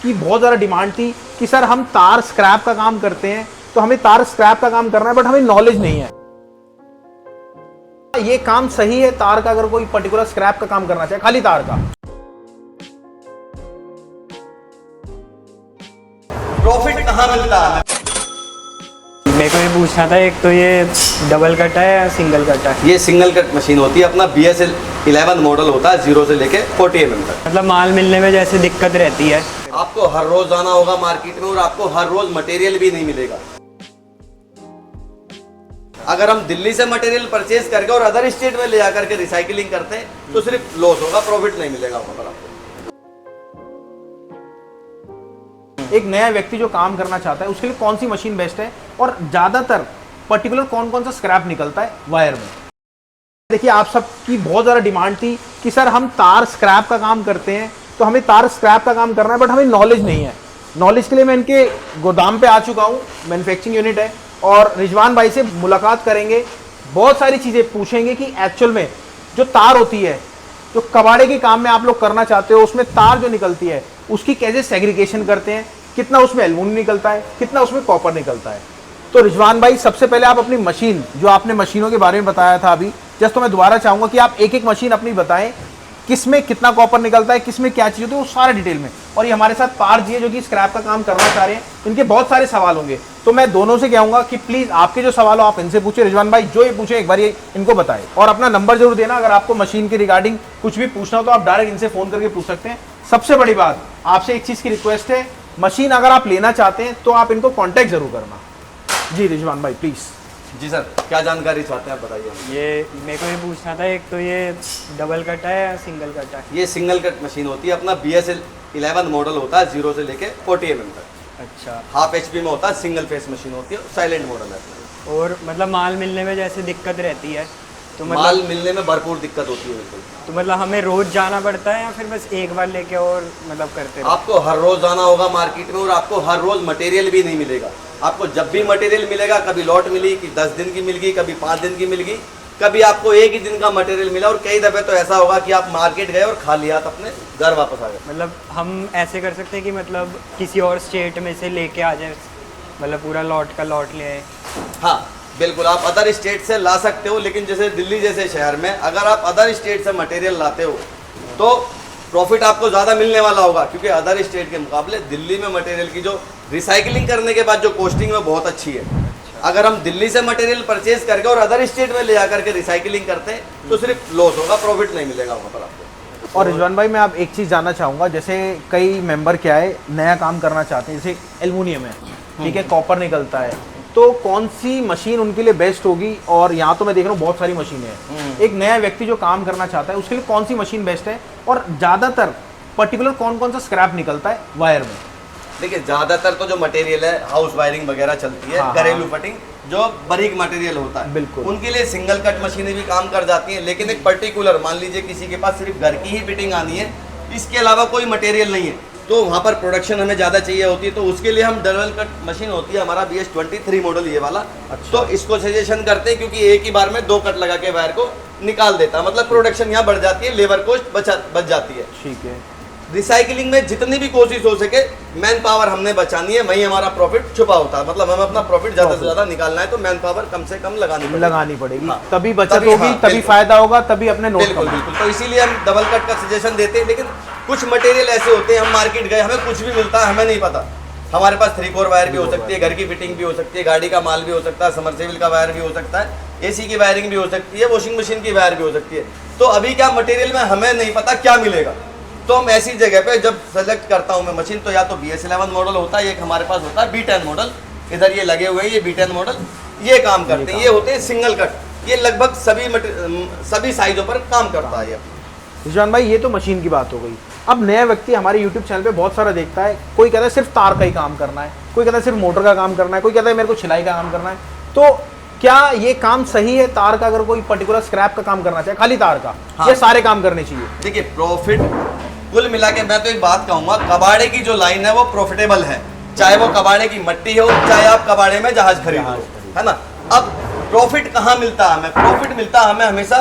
की बहुत ज़्यादा डिमांड थी कि सर हम तार स्क्रैप का काम करते हैं, तो हमें तार स्क्रैप का काम करना है, बट हमें नॉलेज नहीं है। ये काम सही है तार का, अगर कोई पर्टिकुलर स्क्रैप का काम करना चाहे, खाली तार का। प्रॉफिट कहाँ मिलता है? मेरे को ये पूछना था, एक तो ये डबल कट है या सिंगल कट है? ये सिंगल कट मशीन होती है, अपना BSL 11 मॉडल होता है, 0 से लेके 40 mm तक। मतलब माल मिलने में जैसे दिक्कत रहती है। आपको हर रोज आना होगा मार्केट में और आपको हर रोज मटेरियल भी नहीं मिलेगा। अगर हम दिल्ली से मटेरियल परचेज करके और अदर स्टेट में ले जाकर के रिसाइकलिंग करते हैं तो सिर्फ लॉस होगा, प्रॉफिट नहीं मिलेगा वहां पर आपको। एक नया व्यक्ति जो काम करना चाहता है उसके लिए कौन सी मशीन बेस्ट है, और ज़्यादातर पर्टिकुलर कौन कौन सा स्क्रैप निकलता है वायर में। देखिए, आप सबकी बहुत ज़्यादा डिमांड थी कि सर हम तार स्क्रैप का काम करते हैं, तो हमें तार स्क्रैप का काम करना है, बट हमें नॉलेज नहीं है। नॉलेज के लिए मैं इनके गोदाम पे आ चुका हूँ, मैन्युफैक्चरिंग यूनिट है, और रिजवान भाई से मुलाकात करेंगे, बहुत सारी चीज़ें पूछेंगे कि एक्चुअल में जो तार होती है, जो कबाड़े के काम में आप लोग करना चाहते हो, उसमें तार जो निकलती है उसकी कैसे सेग्रीगेशन करते हैं, कितना उसमें एल्युमिनियम निकलता है, कितना उसमें कॉपर निकलता है। तो रिजवान भाई, सबसे पहले आप अपनी मशीन, जो आपने मशीनों के बारे में बताया था अभी, जस्ट तो मैं दोबारा चाहूँगा कि आप एक एक मशीन अपनी बताएं, किसमें कितना कॉपर निकलता है, किसमें क्या चीज़ होती है, वो सारा डिटेल में। और ये हमारे साथ पार जी है जो कि स्क्रैप का काम करना चाह रहे हैं, इनके बहुत सारे सवाल होंगे, तो मैं दोनों से कहूँगा कि प्लीज़ आपके जो सवाल हो आप इनसे पूछे। रिजवान भाई जो ये पूछे एक बार ये इनको बताएं, और अपना नंबर जरूर देना, अगर आपको मशीन के रिगार्डिंग कुछ भी पूछना हो तो आप डायरेक्ट इनसे फ़ोन करके पूछ सकते हैं। सबसे बड़ी बात, आपसे एक चीज़ की रिक्वेस्ट है, मशीन अगर आप लेना चाहते हैं तो आप इनको कॉन्टैक्ट जरूर करना। जी रिजवान भाई प्लीज़। जी सर, क्या जानकारी चाहते हैं आप बताइए। ये मेरे को ये पूछना था, एक तो ये डबल कट है या सिंगल कट है? ये सिंगल कट मशीन होती है, अपना BSL 11 मॉडल होता है, 0 से लेके 40 mm तक। अच्छा। हाफ HP में होता है, सिंगल फेस मशीन होती है, साइलेंट मॉडल है। और मतलब माल मिलने में जैसे दिक्कत रहती है, तो माल मतलब मिलने में भरपूर दिक्कत होती है बिल्कुल। तो मतलब हमें रोज जाना पड़ता है या फिर बस एक बार लेके और मतलब करते रहो? आपको हर रोज आना होगा मार्केट में और आपको हर रोज मटेरियल भी नहीं मिलेगा। आपको जब भी मटेरियल मिलेगा, कभी लॉट मिली कि 10 दिन की मिल गई, कभी 5 दिन की मिल गई, कभी आपको एक ही दिन का मटेरियल मिला, और कई दफे तो ऐसा होगा कि आप मार्केट गए और खाली हाथ अपने घर वापस आ गए। मतलब हम ऐसे कर सकते हैं कि मतलब किसी और स्टेट में से लेके आ जाए, मतलब पूरा लॉट का लॉट ले आए? हाँ बिल्कुल, आप अदर स्टेट से ला सकते हो, लेकिन जैसे दिल्ली जैसे शहर में अगर आप अदर स्टेट से मटेरियल लाते हो तो प्रॉफिट आपको ज़्यादा मिलने वाला होगा, क्योंकि अदर स्टेट के मुकाबले दिल्ली में मटेरियल की जो रिसाइकलिंग करने के बाद जो कॉस्टिंग है बहुत अच्छी है। अगर हम दिल्ली से मटेरियल परचेज करके और अदर स्टेट में ले जाकर के रिसाइकलिंग करते हैं तो सिर्फ लॉस होगा, प्रॉफिट नहीं मिलेगा वहाँ पर आपको। और रिजवान भाई, मैं आप एक चीज़ जानना चाहूँगा, जैसे कई मेंबर क्या है नया काम करना चाहते हैं, जैसे एल्युमिनियम है, ठीक है, कॉपर निकलता है, तो कौन सी मशीन उनके लिए बेस्ट होगी? और यहाँ तो मैं देख रहा हूँ बहुत सारी मशीनें हैं, एक नया व्यक्ति जो काम करना चाहता है उसके लिए कौन सी मशीन बेस्ट है, और ज़्यादातर पर्टिकुलर कौन कौन सा स्क्रैप निकलता है वायर में? देखिए, ज़्यादातर तो जो मटेरियल है हाउस वायरिंग वगैरह चलती है, हाँ, घरेलू फटिंग जो बारीक मटेरियल होता है, बिल्कुल, उनके लिए सिंगल कट मशीनें भी काम कर जाती हैं। लेकिन एक पर्टिकुलर, मान लीजिए किसी के पास सिर्फ घर की ही फिटिंग आनी है, इसके अलावा कोई मटेरियल नहीं है, तो वहाँ पर प्रोडक्शन हमें ज़्यादा चाहिए होती है, तो उसके लिए हम डबल कट मशीन होती है हमारा BS23 मॉडल ये वाला। अच्छा। तो इसको सजेशन करते हैं, क्योंकि एक ही बार में 2 कट लगा के वायर को निकाल देता है, मतलब प्रोडक्शन यहाँ बढ़ जाती है, लेबर कॉस्ट बच जाती है। ठीक है। रिसाइकलिंग में जितनी भी कोशिश हो सके मैन पावर हमने बचानी है, वहीं हमारा प्रॉफिट छुपा होता है। मतलब हमें अपना प्रॉफिट ज़्यादा से ज़्यादा निकालना है तो मैन पावर कम से कम लगानी पड़ेगी। हाँ, हाँ, तभी बचत होगी, हाँ, तभी फायदा होगा, तभी अपने नोट बिल्कुल बिल्कुल। तो इसीलिए हम डबल कट का सजेशन देते हैं। लेकिन कुछ मटेरियल ऐसे होते हैं, हम मार्केट गए, हमें कुछ भी मिलता है, हमें नहीं पता, हमारे पास 3 कोर वायर भी हो सकती है, घर की फिटिंग भी हो सकती है, गाड़ी का माल भी हो सकता है, समरसेबल का वायर भी हो सकता है, AC की वायरिंग भी हो सकती है, वॉशिंग मशीन की वायर भी हो सकती है। तो अभी क्या मटेरियल में हमें नहीं पता क्या मिलेगा, तो हम ऐसी जगह पे जब सेलेक्ट करता हूँ मैं मशीन, तो या तो BS11 मॉडल होता है, एक हमारे पास होता है B10 मॉडल, इधर ये लगे हुए हैं, ये B10 मॉडल, ये काम करते हैं। ये होते हैं सिंगल कट, ये लगभग सभी साइजों पर काम करता है। ये रिजवान भाई, ये तो मशीन की बात हो गई। अब नया व्यक्ति हमारे YouTube चैनल पे बहुत सारा देखता है, कोई कहता है सिर्फ तार का ही काम करना है, कोई कहता है सिर्फ मोटर का काम करना है, कोई कहता है मेरे को सिलाई का काम करना है, तो क्या ये काम सही है तार का, अगर कोई पर्टिकुलर स्क्रैप का काम करना चाहे, खाली तार का? हाँ। ये सारे काम करने चाहिए? देखिए, प्रॉफिट कुल मिला के मैं तो एक बात कहूँगा, कबाड़े की जो लाइन है वो प्रॉफिटेबल है, चाहे वो कबाड़े की मट्टी हो, चाहे आप कबाड़े में जहाज खरीदो, है ना। अब प्रॉफिट कहाँ मिलता है हमें? प्रॉफिट मिलता है हमें हमेशा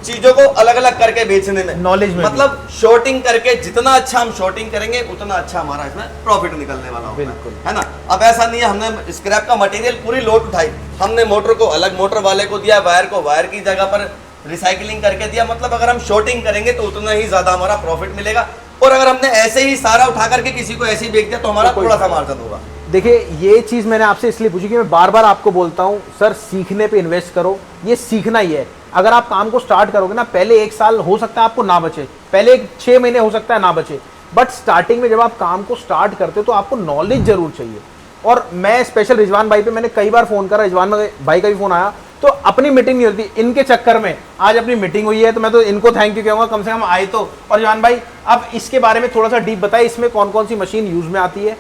चीजों को अलग अलग करके बेचने में, Knowledge में मतलब शॉर्टिंग करके जितना अच्छा हम शॉर्टिंग करेंगे उतना अच्छा हमारा इसमें प्रॉफिट निकलने वाला होगा, बिल्कुल। है ना। अब ऐसा नहीं है हमने स्क्रैप का मटेरियल पूरी लोड उठाई, हमने मोटर को अलग मोटर वाले को दिया, वायर को वायर की जगह पर रिसाइकलिंग करके दिया, मतलब अगर हम शॉर्टिंग करेंगे तो उतना ही ज्यादा हमारा प्रॉफिट मिलेगा। और अगर हमने ऐसे ही सारा उठा करके किसी को ऐसे ही बेच दिया तो हमारा थोड़ा सा मार्जिन होगा। देखिए ये चीज़ मैंने आपसे इसलिए पूछी कि मैं बार बार आपको बोलता हूँ सर सीखने पे इन्वेस्ट करो, ये सीखना ही है। अगर आप काम को स्टार्ट करोगे ना, पहले 1 साल हो सकता है आपको ना बचे, पहले 6 महीने हो सकता है ना बचे, बट स्टार्टिंग में जब आप काम को स्टार्ट करते हो तो आपको नॉलेज जरूर चाहिए। और मैं स्पेशल रिजवान भाई पे मैंने कई बार फ़ोन करा, रिजवान भाई का भी फ़ोन आया, तो अपनी मीटिंग नहीं होती, इनके चक्कर में आज अपनी मीटिंग हुई है, तो मैं तो इनको थैंक यू कहूँगा, कम से कम आए तो। और रिजवान भाई अब इसके बारे में थोड़ा सा डीप बताइए, इसमें कौन कौन सी मशीन यूज़ में आती है,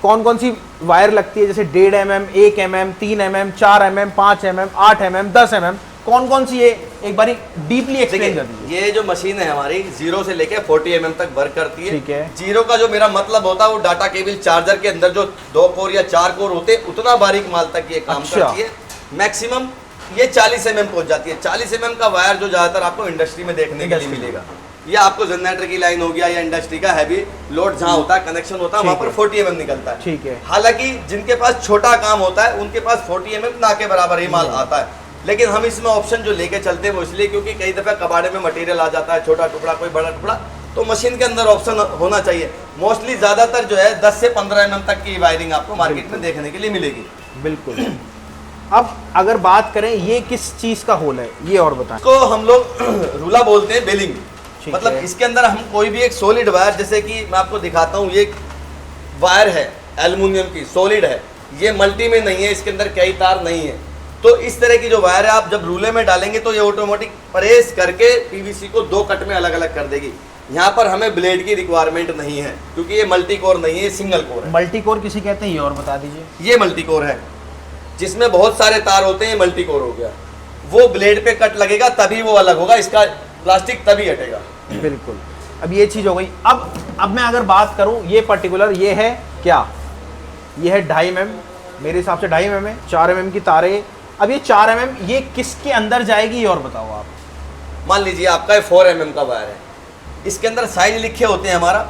कौन कौन सी वायर लगती है, जैसे 1.5 mm, 1 mm, 3 mm, 4 mm, 5 mm, 8 mm, 10 mm, कौन कौन सी, ये एक बारी डीपली एक्सप्लेन कर दीजिए। ये जो मशीन है हमारी 0 से लेके 40 mm तक वर्क करती है। ठीक है। 0 का जो मेरा मतलब होता है वो डाटा केबल चार्जर के अंदर जो 2 कोर या 4 कोर होते हैं उतना बारीक माल तक ये काम अच्छा। करती है। मैक्सिमम ये 40 mm पहुंच जाती है। 40 mm का वायर जो ज्यादातर आपको इंडस्ट्री में देखने के लिए मिलेगा, ये आपको जनरेटर की लाइन हो गया या इंडस्ट्री का हैवी लोड जहाँ होता है, कनेक्शन होता है, वहाँ पर 40 mm निकलता है। ठीक है। हालांकि जिनके पास छोटा काम होता है उनके पास 40 mm ना के बराबर ही माल आता है, लेकिन हम इसमें ऑप्शन जो लेके चलते हैं वो इसलिए क्योंकि कई दफा कबाड़े में मटेरियल आ जाता है, छोटा टुकड़ा कोई बड़ा टुकड़ा, तो मशीन के अंदर ऑप्शन होना चाहिए। मोस्टली ज्यादातर जो है 10 से 15 mm तक की वायरिंग आपको मार्केट में देखने के लिए मिलेगी। बिल्कुल। अब अगर बात करें ये किस चीज़ का होल है, ये और बताएं। इसको हम लोग रूला बोलते हैं, बेलिंग। ठीक मतलब है। इसके अंदर हम कोई भी एक सॉलिड वायर, जैसे कि मैं आपको दिखाता हूँ, ये वायर है एल्युमिनियम की, सॉलिड है, ये मल्टी में नहीं है, इसके अंदर कई तार नहीं है। तो इस तरह की जो वायर है आप जब रूले में डालेंगे तो ये ऑटोमेटिक प्रेस करके पीवीसी को 2 कट में अलग अलग कर देगी। यहाँ पर हमें ब्लेड की रिक्वायरमेंट नहीं है क्योंकि ये मल्टी कोर नहीं है, ये सिंगल कोर है। मल्टी कोर किसी कहते हैं, ये और बता दीजिए। ये मल्टी कोर है जिसमें बहुत सारे तार होते हैं, मल्टी कोर हो गया। वो ब्लेड पे कट लगेगा तभी वो अलग होगा, इसका प्लास्टिक तभी हटेगा। बिल्कुल। अब ये चीज़ हो गई। अब मैं अगर बात करूं, ये पर्टिकुलर ये है क्या, ये है 2.5 mm, मेरे हिसाब से 2.5 mm है, 4 mm की तारें। अब ये 4 mm ये किसके अंदर जाएगी, ये और बताओ आप। मान लीजिए आपका 4 mm का वायर है, इसके अंदर साइज लिखे होते हैं हमारा।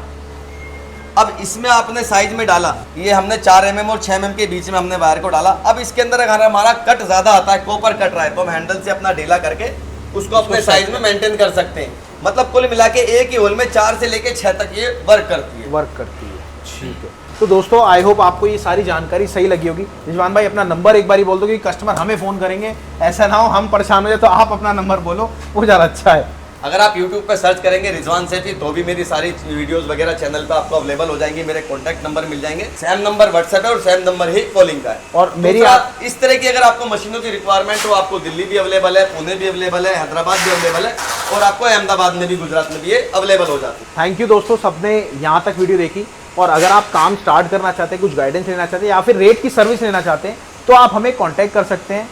अब इसमें आपने साइज में डाला, ये हमने 4 mm और 6 mm के बीच में हमने वायर को डाला। अब इसके अंदर अगर हमारा कट ज्यादा आता है, कॉपर कट रहा है, तो हम हैंडल से अपना ढीला करके उसको अपने साइज में मेंटेन कर सकते हैं। मतलब कुल मिला के एक ही होल में 4 से लेके 6 तक ये वर्क करती है। ठीक है। तो दोस्तों आई होप आपको ये सारी जानकारी सही लगी होगी। रिजवान भाई अपना नंबर एक बारी बोल दो कि कस्टमर हमें फ़ोन करेंगे, ऐसा ना हो हम परेशान हो जाए, तो आप अपना नंबर बोलो, वो ज़्यादा अच्छा है। अगर आप YouTube पे सर्च करेंगे रिजवान सैफी तो भी मेरी सारी वीडियोस वगैरह चैनल पे आपको अवेलेबल हो जाएंगी, मेरे कॉन्टैक्ट नंबर मिल जाएंगे, सेम नंबर व्हाट्सएप है और सेम नंबर ही कॉलिंग का है। और मेरी इस तरह की अगर आपको मशीनों की रिक्वायरमेंट हो, आपको दिल्ली भी अवेलेबल है, पुणे भी अवेलेबल है, हैदराबाद भी अवेलेबल है और आपको अहमदाबाद में भी, गुजरात में भी ये अवेलेबल हो जाती है। थैंक यू दोस्तों, सबने यहाँ तक वीडियो देखी। और अगर आप काम स्टार्ट करना चाहते हैं, कुछ गाइडेंस लेना चाहते हैं या फिर रेट की सर्विस लेना चाहते हैं, तो आप हमें कॉन्टैक्ट कर सकते हैं।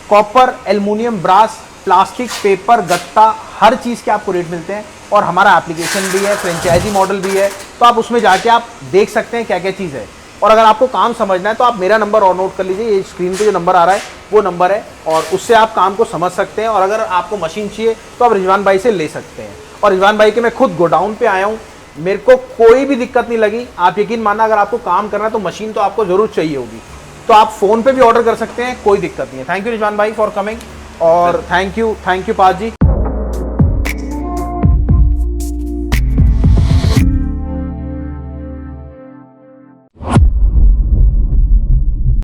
Copper, aluminium, brass, plastic, paper, गत्ता, हर चीज़ के आपको रेट मिलते हैं। और हमारा एप्लीकेशन भी है, फ्रेंचाइजी मॉडल भी है, तो आप उसमें जाके आप देख सकते हैं क्या क्या चीज़ है। और अगर आपको काम समझना है तो आप मेरा नंबर और नोट कर लीजिए, ये स्क्रीन पे जो नंबर आ रहा है वो नंबर है, और उससे आप काम को समझ सकते हैं। और अगर आपको मशीन चाहिए तो आप रिजवान भाई से ले सकते हैं। और रिजवान भाई के मैं खुद गोडाउन पे आया हूँ, मेरे को कोई भी दिक्कत नहीं लगी। आप यकीन मानना, अगर आपको काम करना है तो मशीन तो आपको ज़रूर चाहिए होगी, तो आप फ़ोन पे भी ऑर्डर कर सकते हैं, कोई दिक्कत नहीं है। थैंक यू रिजवान भाई फॉर कमिंग, और थैंक यू पाज जी।